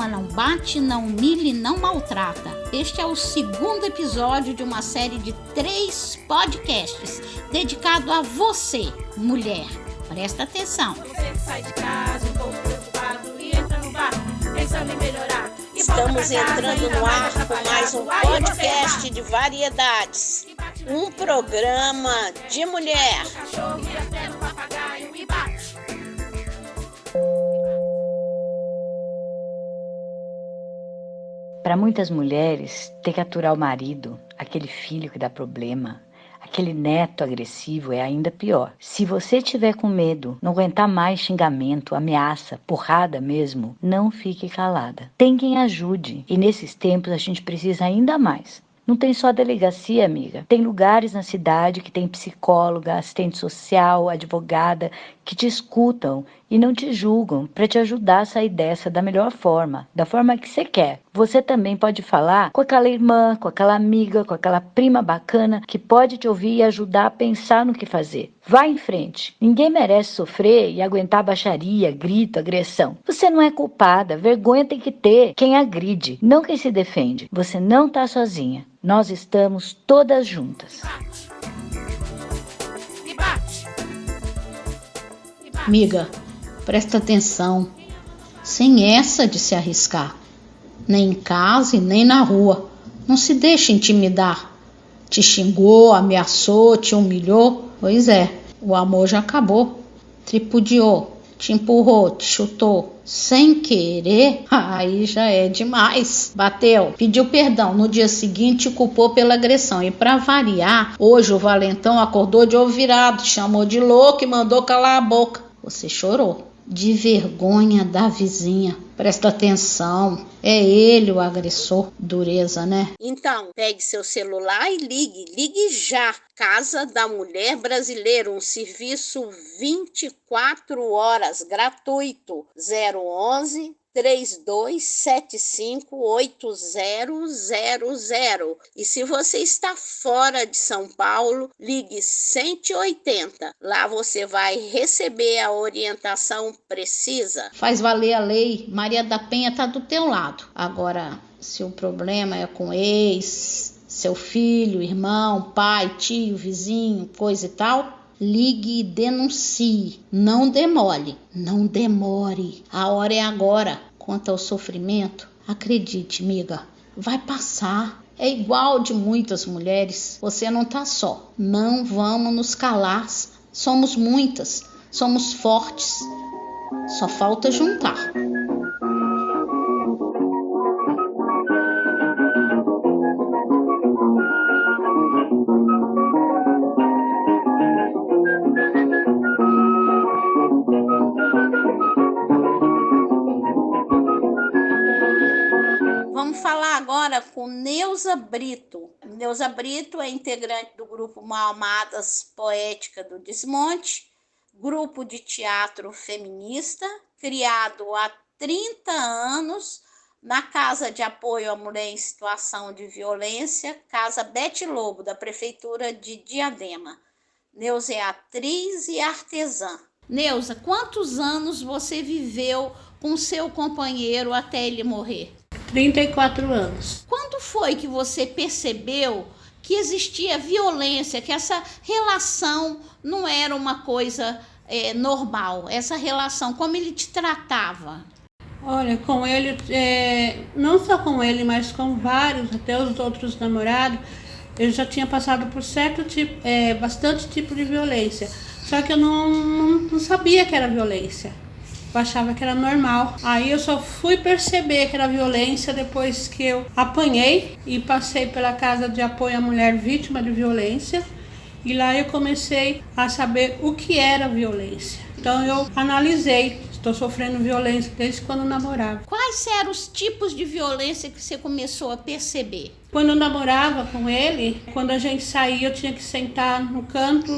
ama, não bate, não humilha e não maltrata. Este é o segundo episódio de uma série de 3 podcasts dedicado a você, mulher. Presta atenção. Você que sai de casa um pouco preocupado e entra no bar pensando em melhorar. Estamos entrando no ar com mais um podcast de variedades. Um programa de mulher. Cachorro e até no papagaio e bate. Para muitas mulheres, ter que aturar o marido, aquele filho que dá problema, aquele neto agressivo é ainda pior. Se você tiver com medo, não aguentar mais xingamento, ameaça, porrada mesmo, não fique calada. Tem quem ajude e nesses tempos a gente precisa ainda mais. Não tem só delegacia, amiga. Tem lugares na cidade que tem psicóloga, assistente social, advogada, que te escutam e não te julgam para te ajudar a sair dessa da melhor forma, da forma que você quer. Você também pode falar com aquela irmã, com aquela amiga, com aquela prima bacana que pode te ouvir e ajudar a pensar no que fazer. Vá em frente. Ninguém merece sofrer e aguentar baixaria, grito, agressão. Você não é culpada. Vergonha tem que ter quem agride, não quem se defende. Você não está sozinha. Nós estamos todas juntas. Amiga, presta atenção. Sem essa de se arriscar. Nem em casa e nem na rua. Não se deixe intimidar. Te xingou, ameaçou, te humilhou. Pois é, o amor já acabou. Tripudiou, te empurrou, te chutou. Sem querer, aí já é demais. Bateu, pediu perdão. No dia seguinte, te culpou pela agressão. E pra variar, hoje o valentão acordou de ovo virado, te chamou de louco e mandou calar a boca. Você chorou. De vergonha da vizinha. Presta atenção. É ele o agressor. Dureza, né? Então, pegue seu celular e ligue já. Casa da Mulher Brasileira, um serviço 24 horas, gratuito. 011 3275 8000. E se você está fora de São Paulo, ligue 180. Lá você vai receber a orientação precisa. Faz valer a lei. Maria da Penha tá do teu lado. Agora, se o problema é com ex, seu filho, irmão, pai, tio, vizinho, coisa e tal, ligue e denuncie. Não demore. Não demore. A hora é agora. Quanto ao sofrimento, acredite, amiga, vai passar. É igual de muitas mulheres. Você não tá só. Não vamos nos calar. Somos muitas. Somos fortes. Só falta juntar. Vamos falar agora com Neuza Brito. Neuza Brito é integrante do grupo Malamadas Poética do Desmonte, grupo de teatro feminista, criado há 30 anos na Casa de Apoio à Mulher em Situação de Violência, Casa Bete Lobo, da Prefeitura de Diadema. Neuza é atriz e artesã. Neuza, quantos anos você viveu com seu companheiro até ele morrer? 34 anos. Quando foi que você percebeu que existia violência, que essa relação não era uma coisa normal? Essa relação, como ele te tratava? Olha, com ele, não só com ele, mas com vários, até os outros namorados, eu já tinha passado por bastante tipo de violência. Só que eu não sabia que era violência. Eu achava que era normal. Aí eu só fui perceber que era violência depois que eu apanhei e passei pela Casa de Apoio à Mulher Vítima de Violência. E lá eu comecei a saber o que era violência. Então eu analisei, estou sofrendo violência desde quando eu namorava. Quais eram os tipos de violência que você começou a perceber? Quando eu namorava com ele, quando a gente saía, eu tinha que sentar no canto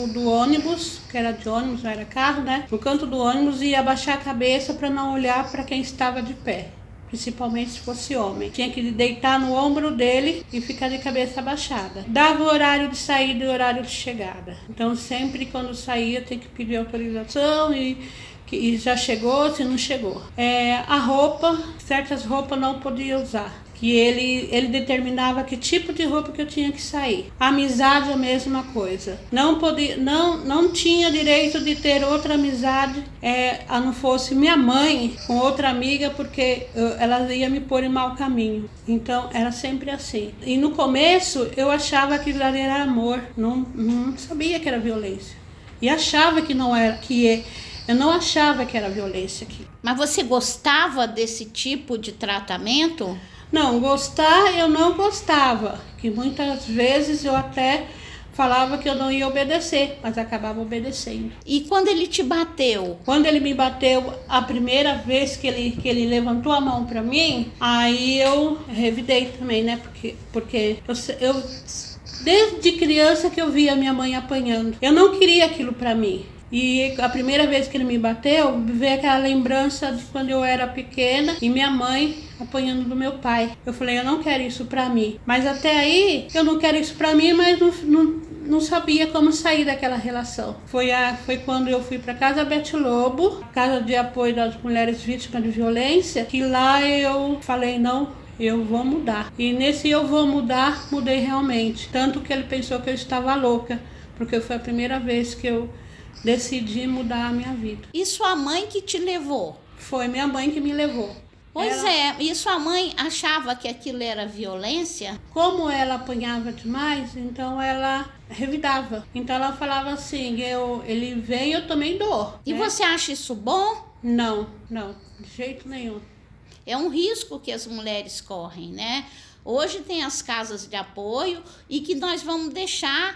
do ônibus, que era de ônibus, não era carro, né? No canto do ônibus e abaixar a cabeça para não olhar para quem estava de pé. Principalmente se fosse homem. Tinha que deitar no ombro dele e ficar de cabeça abaixada. Dava o horário de saída e o horário de chegada. Então sempre quando saía, eu tinha que pedir autorização e que já chegou, se não chegou. A roupa, certas roupas não podia usar. Que ele determinava que tipo de roupa que eu tinha que sair. A amizade a mesma coisa. Não tinha direito de ter outra amizade, a não fosse minha mãe com outra amiga, porque ela ia me pôr em mau caminho. Então era sempre assim. E no começo eu achava que aquilo era amor, não sabia que era violência. E achava que não era, eu não achava que era violência aqui. Mas você gostava desse tipo de tratamento? Não, gostar eu não gostava, que muitas vezes eu até falava que eu não ia obedecer, mas acabava obedecendo. E quando ele te bateu? Quando ele me bateu a primeira vez que ele levantou a mão para mim, aí eu revidei também, né? Porque eu desde criança que eu via minha mãe apanhando, eu não queria aquilo para mim. E a primeira vez que ele me bateu, veio aquela lembrança de quando eu era pequena e minha mãe apanhando do meu pai. Eu falei, eu não quero isso pra mim. Mas até aí, eu não quero isso pra mim, mas não sabia como sair daquela relação. Foi quando eu fui pra Casa Beth Lobo, Casa de Apoio das Mulheres Vítimas de Violência, que lá eu falei, não, eu vou mudar. E nesse eu vou mudar, mudei realmente. Tanto que ele pensou que eu estava louca, porque foi a primeira vez que eu decidi mudar a minha vida. E sua mãe que te levou? Foi minha mãe que me levou. E sua mãe achava que aquilo era violência? Como ela apanhava demais, então ela revidava. Então ela falava assim, ele vem, eu também dou. E você acha isso bom? Não, de jeito nenhum. É um risco que as mulheres correm, né? Hoje tem as casas de apoio e que nós vamos deixar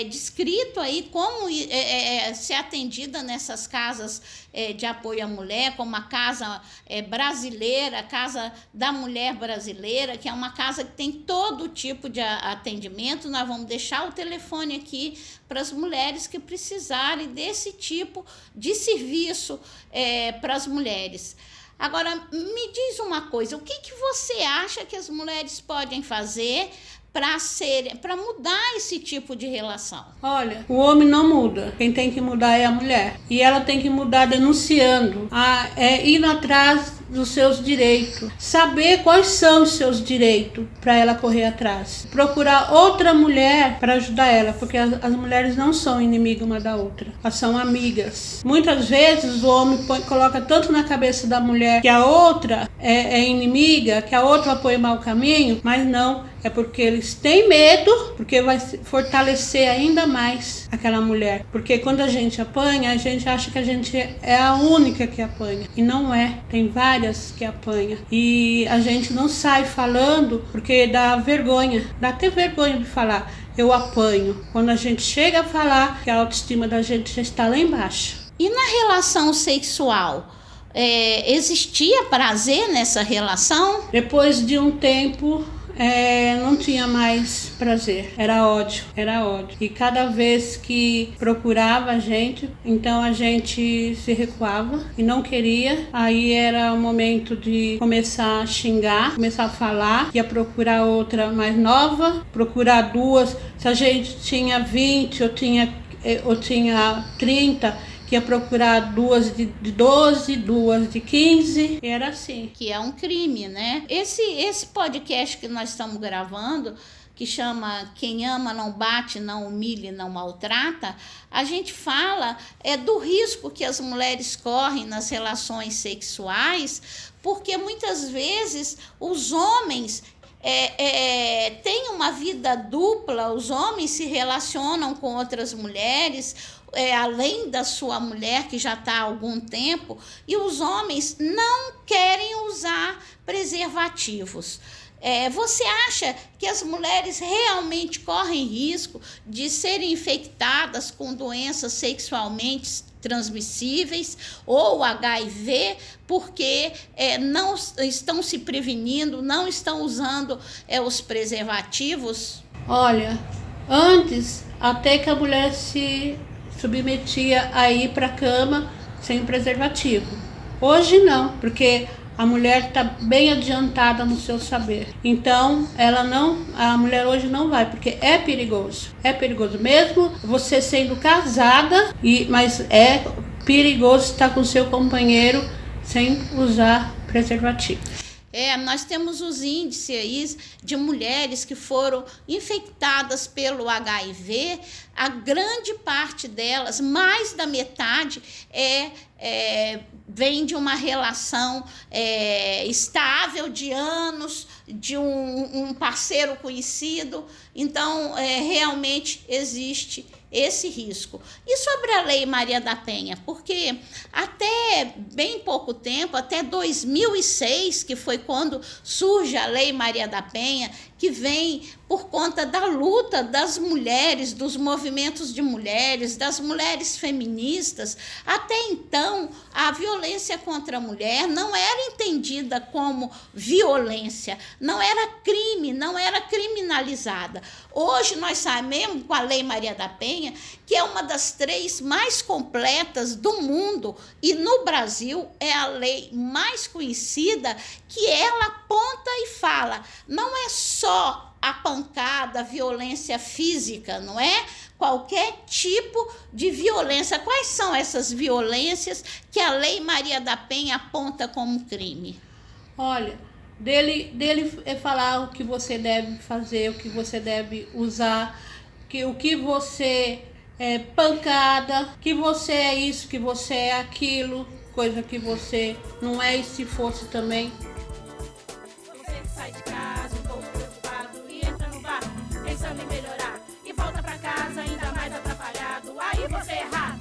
descrito aí como ser atendida nessas casas de apoio à mulher, como a casa brasileira, a Casa da Mulher Brasileira, que é uma casa que tem todo tipo de atendimento. Nós vamos deixar o telefone aqui para as mulheres que precisarem desse tipo de serviço para as mulheres. Agora, me diz uma coisa, o que você acha que as mulheres podem fazer para mudar esse tipo de relação? Olha, o homem não muda, quem tem que mudar é a mulher. E ela tem que mudar denunciando, indo atrás dos seus direitos, saber quais são os seus direitos para ela correr atrás, procurar outra mulher para ajudar ela, porque as mulheres não são inimigas uma da outra, elas são amigas. Muitas vezes o homem coloca tanto na cabeça da mulher que a outra é inimiga, que a outra apoia o mau caminho, mas não. É porque eles têm medo, porque vai fortalecer ainda mais aquela mulher. Porque quando a gente apanha, a gente acha que a gente é a única que apanha. E não é. Tem várias que apanham. E a gente não sai falando porque dá vergonha. Dá até vergonha de falar, eu apanho. Quando a gente chega a falar, que a autoestima da gente já está lá embaixo. E na relação sexual? Existia prazer nessa relação? Depois de um tempo... não tinha mais prazer, era ódio. E cada vez que procurava a gente, então a gente se recuava e não queria. Aí era o momento de começar a xingar, começar a falar, ia procurar outra mais nova, procurar duas. Se a gente tinha 20 ou tinha 30, que ia procurar duas de 12, duas de 15, e era assim. Que é um crime, né? Esse podcast que nós estamos gravando, que chama Quem Ama Não Bate, Não Humilha, Não Maltrata, a gente fala do risco que as mulheres correm nas relações sexuais, porque muitas vezes os homens têm uma vida dupla, os homens se relacionam com outras mulheres, além da sua mulher, que já está há algum tempo, e os homens não querem usar preservativos. Você acha que as mulheres realmente correm risco de serem infectadas com doenças sexualmente transmissíveis ou HIV, porque não estão se prevenindo, não estão usando os preservativos? Olha, antes até que a mulher se submetia a ir para a cama sem preservativo. Hoje não, porque a mulher está bem adiantada no seu saber. Então, a mulher hoje não vai, porque é perigoso. É perigoso mesmo você sendo casada, mas é perigoso estar com seu companheiro sem usar preservativo. Nós temos os índices aí de mulheres que foram infectadas pelo HIV, a grande parte delas, mais da metade, vem de uma relação estável de anos, de um parceiro conhecido. Então, realmente existe esse risco. E sobre a Lei Maria da Penha? Porque até bem pouco tempo, até 2006, que foi quando surge a Lei Maria da Penha, que vem por conta da luta das mulheres, dos movimentos de mulheres, das mulheres feministas. Até então, a violência contra a mulher não era entendida como violência, não era crime, não era criminalizada. Hoje nós sabemos, com a Lei Maria da Penha, que é uma das 3 mais completas do mundo, e no Brasil é a lei mais conhecida, que ela aponta e fala, não é só a pancada, a violência física, não é? Qualquer tipo de violência. Quais são essas violências que a Lei Maria da Penha aponta como crime? Olha, dele falar o que você deve fazer, o que você deve usar, o que você é pancada, que você é isso, que você é aquilo, coisa que você não é, e se fosse também. Você que sai de casa um pouco preocupado e entra no bar pensando em melhorar e volta pra casa ainda mais atrapalhado, aí você é errado.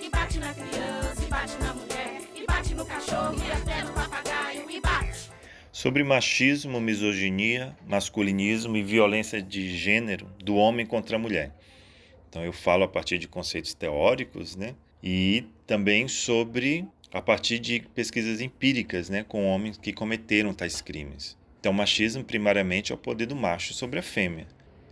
E bate na criança, e bate na mulher, e bate no cachorro, e até no papagaio, e bate. Sobre machismo, misoginia, masculinismo e violência de gênero do homem contra a mulher. Então eu falo a partir de conceitos teóricos, né? E também a partir de pesquisas empíricas, né? Com homens que cometeram tais crimes. Então o machismo primariamente é o poder do macho sobre a fêmea.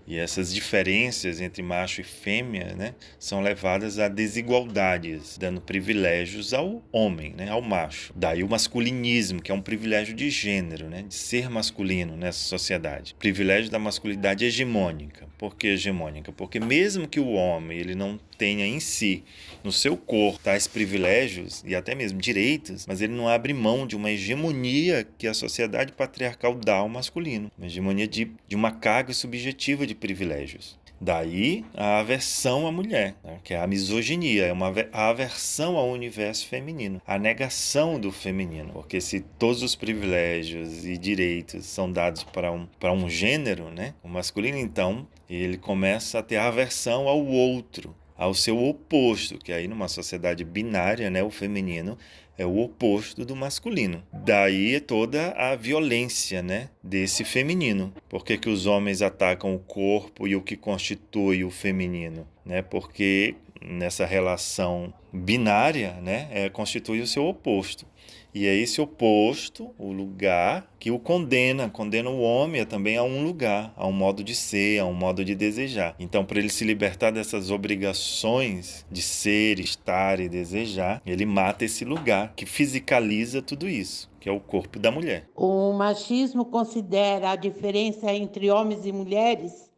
E essas diferenças entre macho e fêmea, né, são levadas a desigualdades, dando privilégios ao homem, né, ao macho. Daí o masculinismo, que é um privilégio de gênero, né, de ser masculino nessa sociedade. Privilégio da masculinidade hegemônica. Por que hegemônica? Porque mesmo que o homem ele não tenha em si, no seu corpo, tais privilégios e até mesmo direitos, mas ele não abre mão de uma hegemonia que a sociedade patriarcal dá ao masculino. Uma hegemonia de uma carga subjetiva de privilégios. Daí a aversão à mulher, né, que é a misoginia, a aversão ao universo feminino, a negação do feminino. Porque se todos os privilégios e direitos são dados para um gênero, né, o masculino, então, ele começa a ter aversão ao outro, ao seu oposto, que aí numa sociedade binária, né, o feminino é o oposto do masculino. Daí é toda a violência, né, desse feminino. Por que os homens atacam o corpo e o que constitui o feminino? Né? Porque nessa relação binária, né, constitui o seu oposto. E é esse oposto, o lugar, que o condena o homem também a um lugar, a um modo de ser, a um modo de desejar. Então, para ele se libertar dessas obrigações de ser, estar e desejar, ele mata esse lugar que fisicaliza tudo isso, que é o corpo da mulher. O machismo considera a diferença entre homens e mulheres,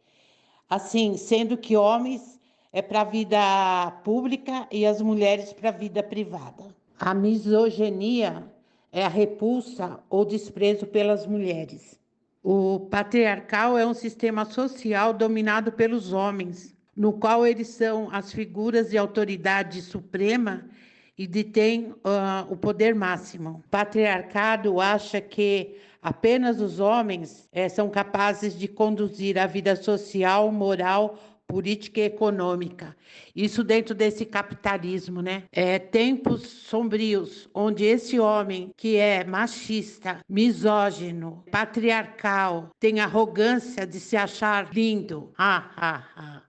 assim, sendo que homens é para a vida pública e as mulheres para a vida privada. A misoginia é a repulsa ou desprezo pelas mulheres. O patriarcal é um sistema social dominado pelos homens, no qual eles são as figuras de autoridade suprema e detêm o poder máximo. O patriarcado acha que apenas os homens são capazes de conduzir a vida social, moral, política e econômica. Isso dentro desse capitalismo, né? Tempos sombrios, onde esse homem que é machista, misógino, patriarcal, tem arrogância de se achar lindo.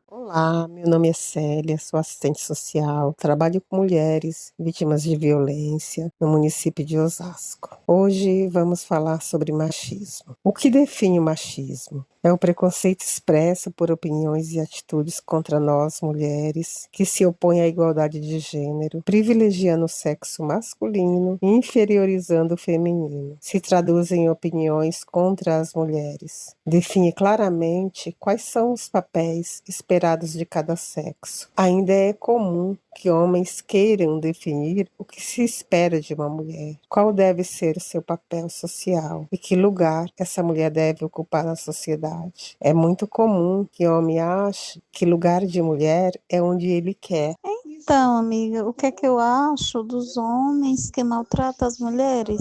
Olá, meu nome é Célia, sou assistente social, trabalho com mulheres vítimas de violência no município de Osasco. Hoje vamos falar sobre machismo. O que define o machismo? É o preconceito expresso por opiniões e atitudes contra nós, mulheres, que se opõem à igualdade de gênero, privilegiando o sexo masculino e inferiorizando o feminino. Se traduz em opiniões contra as mulheres. Define claramente quais são os papéis esperados esperados de cada sexo. Ainda é comum que homens queiram definir o que se espera de uma mulher, qual deve ser o seu papel social e que lugar essa mulher deve ocupar na sociedade. É muito comum que o homem ache que lugar de mulher é onde ele quer. Então, amiga, o que é que eu acho dos homens que maltratam as mulheres?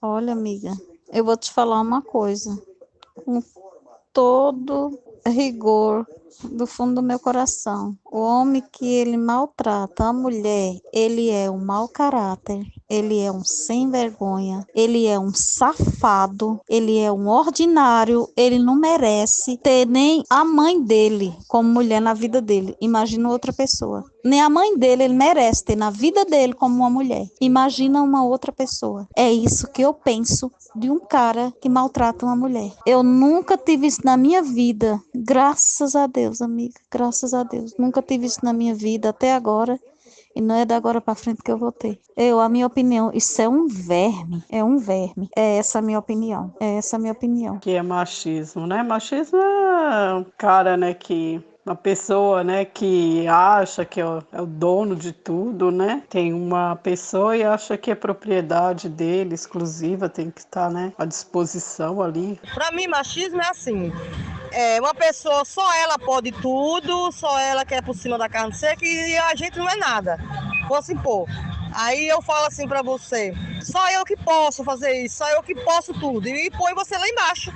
Olha, amiga, eu vou te falar uma coisa. Com todo rigor do fundo do meu coração, o homem que ele maltrata a mulher, ele é um mau caráter, ele é um sem vergonha, ele é um safado, ele é um ordinário, ele não merece ter nem a mãe dele como mulher na vida dele. Imagina outra pessoa. Nem a mãe dele ele merece ter na vida dele como uma mulher. Imagina uma outra pessoa. É isso que eu penso de um cara que maltrata uma mulher. Eu nunca tive isso na minha vida. Graças a Deus, amiga. Graças a Deus. Nunca tive isso na minha vida até agora. E não é da agora para frente que eu vou ter. A minha opinião, isso é um verme. É um verme. É essa a minha opinião. É essa a minha opinião. Que é machismo, né? Machismo é um cara, né, que... Uma pessoa, né, que acha que é o dono de tudo, né? Tem uma pessoa e acha que é propriedade dele, exclusiva, tem que estar, né, à disposição ali. Para mim, machismo é assim. Uma pessoa, só ela pode tudo, só ela quer por cima da carne seca e a gente não é nada. Vamos impor. Aí eu falo assim para você, só eu que posso fazer isso, só eu que posso tudo. E põe você lá embaixo.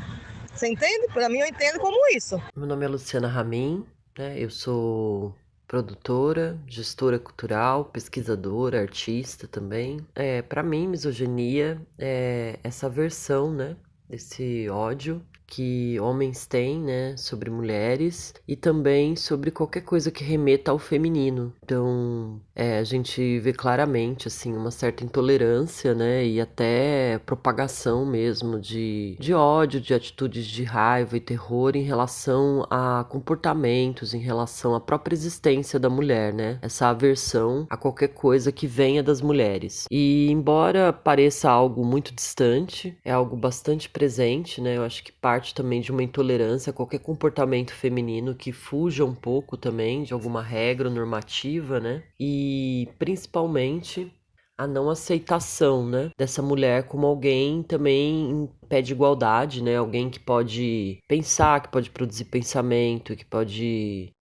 Você entende? Para mim, eu entendo como isso. Meu nome é Luciana Ramin, né? Eu sou produtora, gestora cultural, pesquisadora, artista também. Para mim, misoginia é essa versão, né, desse ódio que homens têm, né, sobre mulheres e também sobre qualquer coisa que remeta ao feminino. Então, a gente vê claramente, assim, uma certa intolerância, né, e até propagação mesmo de ódio, de atitudes de raiva e terror em relação a comportamentos, em relação à própria existência da mulher, né, essa aversão a qualquer coisa que venha das mulheres. E embora pareça algo muito distante, é algo bastante presente, né, eu acho que parte também de uma intolerância a qualquer comportamento feminino que fuja um pouco também de alguma regra normativa, né? E principalmente a não aceitação, né, dessa mulher como alguém também em pé de igualdade, né? Alguém que pode pensar, que pode produzir pensamento, que pode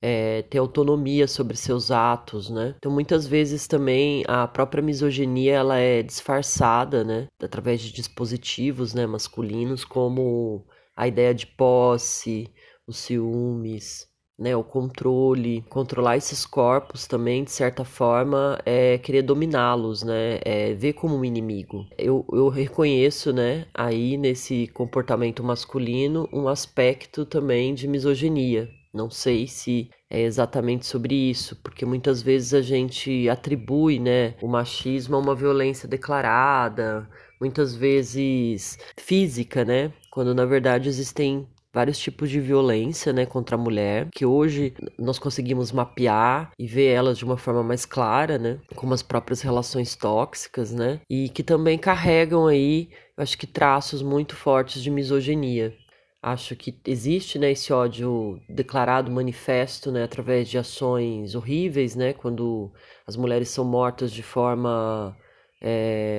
ter autonomia sobre seus atos, né? Então muitas vezes também a própria misoginia ela é disfarçada, né, através de dispositivos, né, masculinos, como a ideia de posse, os ciúmes, né, o controle, controlar esses corpos também, de certa forma, é querer dominá-los, né, é ver como um inimigo. Eu reconheço, né, aí nesse comportamento masculino um aspecto também de misoginia. Não sei se é exatamente sobre isso, porque muitas vezes a gente atribui, né, o machismo a uma violência declarada, muitas vezes física, né, quando na verdade existem vários tipos de violência, né, contra a mulher, que hoje nós conseguimos mapear e ver elas de uma forma mais clara, né, como as próprias relações tóxicas, né, e que também carregam aí, eu acho que traços muito fortes de misoginia. Acho que existe, né, esse ódio declarado, manifesto, né, através de ações horríveis, né, quando as mulheres são mortas de forma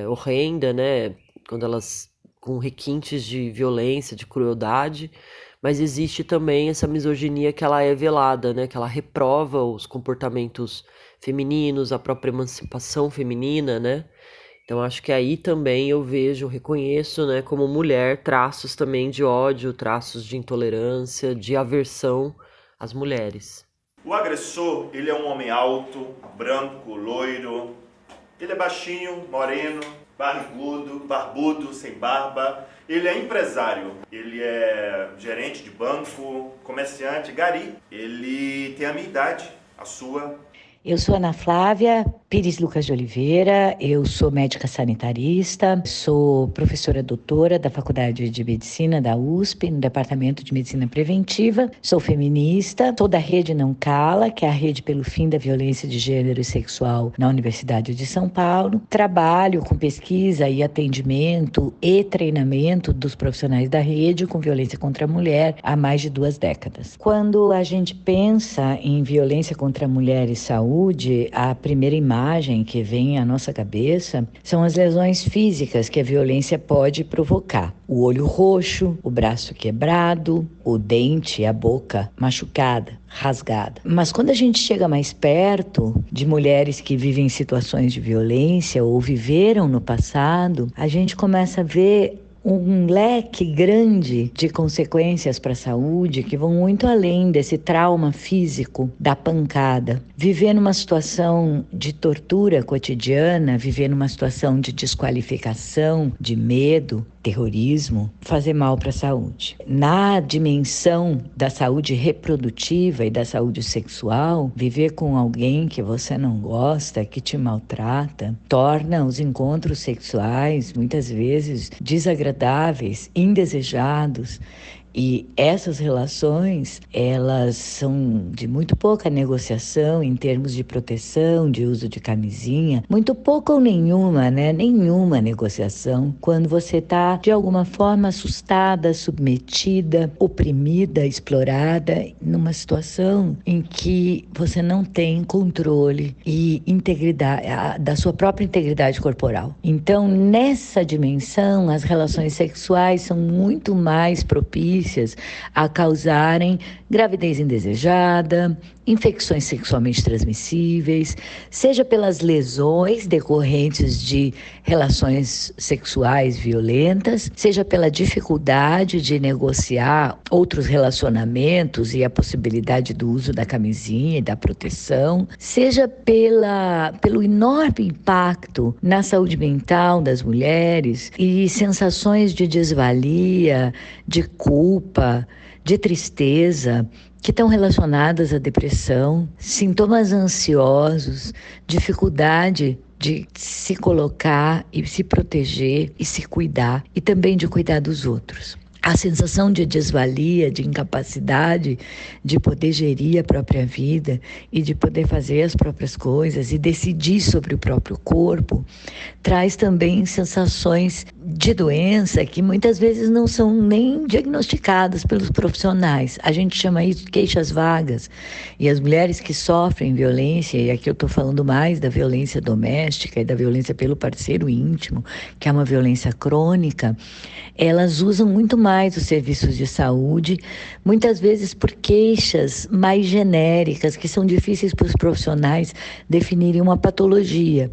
horrenda, né, quando elas com requintes de violência, de crueldade, mas existe também essa misoginia que ela é velada, né, que ela reprova os comportamentos femininos, a própria emancipação feminina, né. Então acho que aí também eu reconheço, né, como mulher, traços também de ódio, traços de intolerância, de aversão às mulheres. O agressor, ele é um homem alto, branco, loiro, ele é baixinho, moreno, barrigudo, barbudo, sem barba. Ele é empresário, ele é gerente de banco, comerciante, gari. Ele tem a minha idade, a sua. Eu sou Ana Flávia, Pires Lucas de Oliveira, eu sou médica sanitarista, sou professora doutora da Faculdade de Medicina da USP, no Departamento de Medicina Preventiva, sou feminista, sou da Rede Não Cala, que é a rede pelo fim da violência de gênero e sexual na Universidade de São Paulo, trabalho com pesquisa e atendimento e treinamento dos profissionais da rede com violência contra a mulher há mais de 2 décadas. Quando a gente pensa em violência contra a mulher e saúde, a primeira imagem que vem à nossa cabeça são as lesões físicas que a violência pode provocar. O olho roxo, o braço quebrado, o dente, a boca machucada, rasgada. Mas quando a gente chega mais perto de mulheres que vivem situações de violência ou viveram no passado, a gente começa a ver um leque grande de consequências para a saúde que vão muito além desse trauma físico da pancada. Viver numa situação de tortura cotidiana, viver numa situação de desqualificação, de medo, terrorismo, fazer mal para a saúde. Na dimensão da saúde reprodutiva e da saúde sexual, viver com alguém que você não gosta, que te maltrata, torna os encontros sexuais muitas vezes desagradáveis, indesejados. E essas relações, elas são de muito pouca negociação em termos de proteção, de uso de camisinha, muito pouca ou nenhuma, né? Nenhuma negociação quando você está, de alguma forma, assustada, submetida, oprimida, explorada, numa situação em que você não tem controle e integridade, da sua própria integridade corporal. Então, nessa dimensão, as relações sexuais são muito mais propícias a causarem gravidez indesejada, infecções sexualmente transmissíveis, seja pelas lesões decorrentes de relações sexuais violentas, seja pela dificuldade de negociar outros relacionamentos e a possibilidade do uso da camisinha e da proteção, seja pelo enorme impacto na saúde mental das mulheres e sensações de desvalia, de culpa, de tristeza, que estão relacionadas à depressão, sintomas ansiosos, dificuldade de se colocar e se proteger e se cuidar e também de cuidar dos outros. A sensação de desvalia, de incapacidade de poder gerir a própria vida e de poder fazer as próprias coisas e decidir sobre o próprio corpo, traz também sensações de doença que muitas vezes não são nem diagnosticadas pelos profissionais. A gente chama isso de queixas vagas. E as mulheres que sofrem violência, e aqui eu estou falando mais da violência doméstica e da violência pelo parceiro íntimo, que é uma violência crônica, elas usam muito mais os serviços de saúde, muitas vezes por queixas mais genéricas, que são difíceis para os profissionais definirem uma patologia.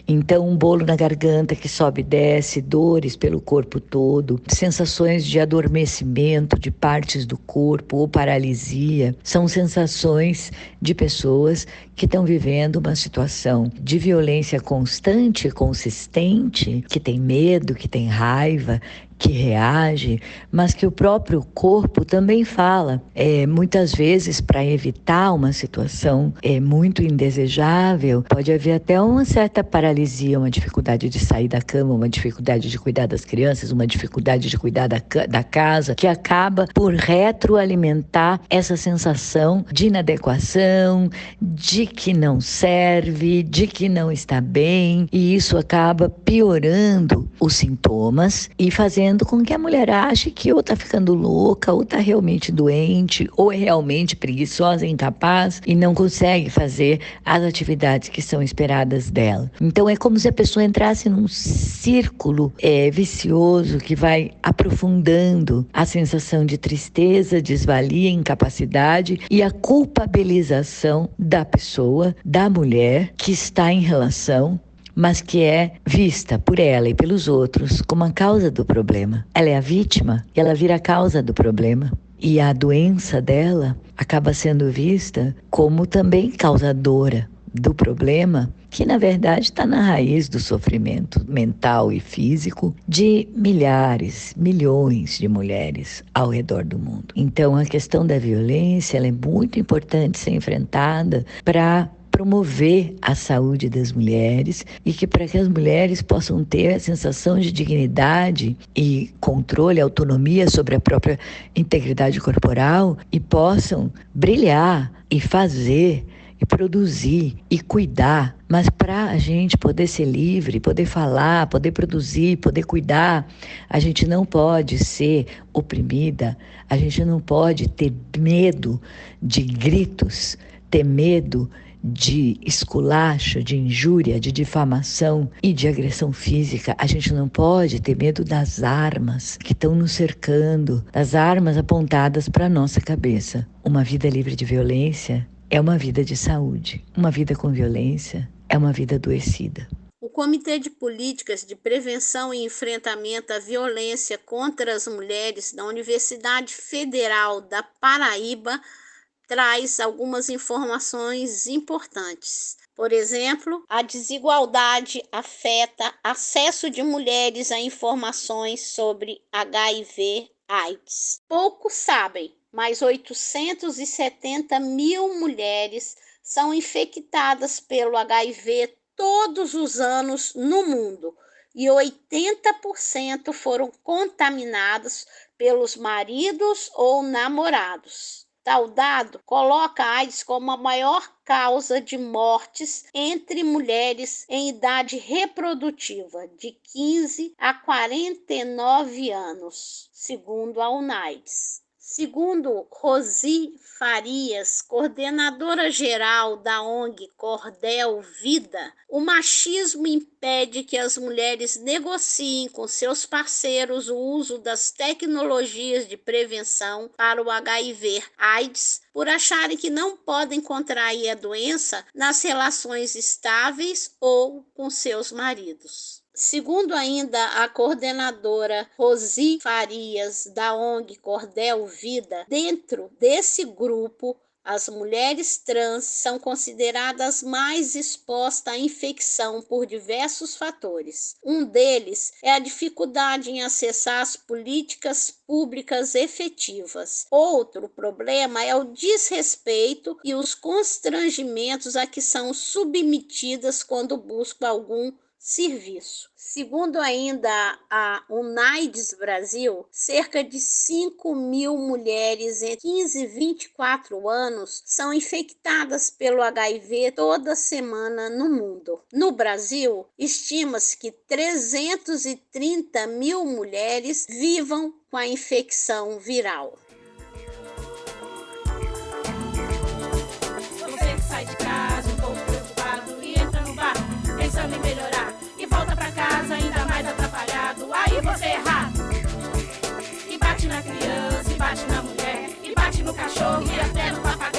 Então, um bolo na garganta que sobe e desce, dores pelo corpo todo, sensações de adormecimento de partes do corpo ou paralisia, são sensações de pessoas que estão vivendo uma situação de violência constante, consistente, que tem medo, que tem raiva, que reage, mas que o próprio corpo também fala. Muitas vezes, para evitar uma situação muito indesejável, pode haver até uma certa paralisia, uma dificuldade de sair da cama, uma dificuldade de cuidar das crianças, uma dificuldade de cuidar da casa, que acaba por retroalimentar essa sensação de inadequação, de que não serve, de que não está bem, e isso acaba piorando os sintomas e fazendo com que a mulher ache que ou está ficando louca, ou está realmente doente, ou é realmente preguiçosa, incapaz e não consegue fazer as atividades que são esperadas dela. Então é como se a pessoa entrasse num círculo vicioso que vai aprofundando a sensação de tristeza, desvalia, incapacidade e a culpabilização da pessoa, da mulher que está em relação, mas que é vista por ela e pelos outros como a causa do problema. Ela é a vítima e ela vira a causa do problema. E a doença dela acaba sendo vista como também causadora do problema, que na verdade está na raiz do sofrimento mental e físico de milhares, milhões de mulheres ao redor do mundo. Então a questão da violência ela é muito importante ser enfrentada para promover a saúde das mulheres e que para que as mulheres possam ter a sensação de dignidade e controle, autonomia sobre a própria integridade corporal e possam brilhar e fazer e produzir e cuidar. Mas para a gente poder ser livre, poder falar, poder produzir, poder cuidar, a gente não pode ser oprimida, a gente não pode ter medo de gritos, ter medo de esculacho, de injúria, de difamação e de agressão física. A gente não pode ter medo das armas que estão nos cercando, das armas apontadas para a nossa cabeça. Uma vida livre de violência é uma vida de saúde. Uma vida com violência é uma vida adoecida. O Comitê de Políticas de Prevenção e Enfrentamento à Violência contra as Mulheres da Universidade Federal da Paraíba traz algumas informações importantes. Por exemplo, a desigualdade afeta acesso de mulheres a informações sobre HIV/AIDS. Poucos sabem, mas 870 mil mulheres são infectadas pelo HIV todos os anos no mundo e 80% foram contaminadas pelos maridos ou namorados. Tal dado coloca a AIDS como a maior causa de mortes entre mulheres em idade reprodutiva, de 15 a 49 anos, segundo a UNAIDS. Segundo Rosi Farias, coordenadora geral da ONG Cordel Vida, o machismo impede que as mulheres negociem com seus parceiros o uso das tecnologias de prevenção para o HIV/AIDS, por acharem que não podem contrair a doença nas relações estáveis ou com seus maridos. Segundo ainda a coordenadora Rosi Farias, da ONG Cordel Vida, dentro desse grupo, as mulheres trans são consideradas mais expostas à infecção por diversos fatores. Um deles é a dificuldade em acessar as políticas públicas efetivas. Outro problema é o desrespeito e os constrangimentos a que são submetidas quando buscam algum serviço. Segundo ainda a UNAIDS Brasil, cerca de 5 mil mulheres entre 15 e 24 anos são infectadas pelo HIV toda semana no mundo. No Brasil, estima-se que 330 mil mulheres vivam com a infecção viral. Você que sai de casa um pouco preocupado e entra no bar pensando em melhorar e volta pra casa ainda mais atrapalhado, aí você erra. E bate na criança, e bate na mulher, e bate no cachorro e até no papagaio.